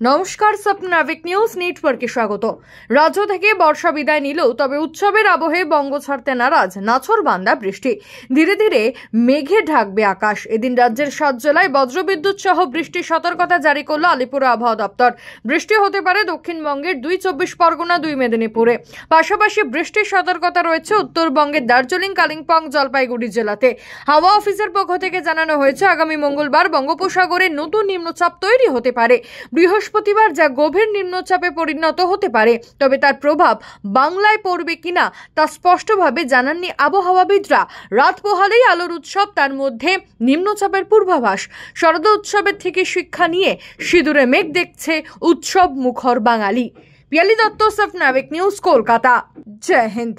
নমস্কার, স্বপ্ন নাবিক নিউজ নেটওয়ার্কে স্বাগত। রাজ্য থেকে বর্ষা বিদায় নিলেও তবে উৎসবের আবহে বঙ্গ ছাড়তে নারাজ নাছোড়বান্দা বৃষ্টি। ধীরে ধীরে মেঘে ঢাকবে আকাশ। এদিন রাজ্যের 7 জেলায় বজ্রবিদ্যুৎ সহ বৃষ্টির সতর্কতা জারি করল আলিপুর আবহাওয়া দপ্তর। বৃষ্টি হতে পারে দক্ষিণবঙ্গের 2 24 পরগনা, 2 মেদিনীপুরে। পাশাপাশি বৃষ্টির সতর্কতা রয়েছে উত্তরবঙ্গের দার্জিলিং, কালিম্পং, জলপাইগুড়ি জেলাতে। হাওয়া অফিসের পক্ষ থেকে জানানো হয়েছে, আগামী মঙ্গলবার বঙ্গোপসাগরে নতুন নিম্নচাপ তৈরি হতে পারে। বৃহস্পতিবার যা গভীর নিম্নচাপে পরিণত হতে পারে, তবে তার প্রভাব বাংলায় পড়বে কিনা তা স্পষ্টভাবে জানাননি আবহাওয়াবিদরা। রাত পোহালেই আলোর উৎসব, তার মধ্যে নিম্নচাপের পূর্বাভাস। শারদ উৎসবের থেকে শিক্ষা নিয়ে সিঁদুরে মেঘ দেখছে উৎসব মুখর বাঙালি। পিয়ালি দত্ত, স্বপ্ন নাবিক নিউজ, কলকাতা। জয় হিন্দ।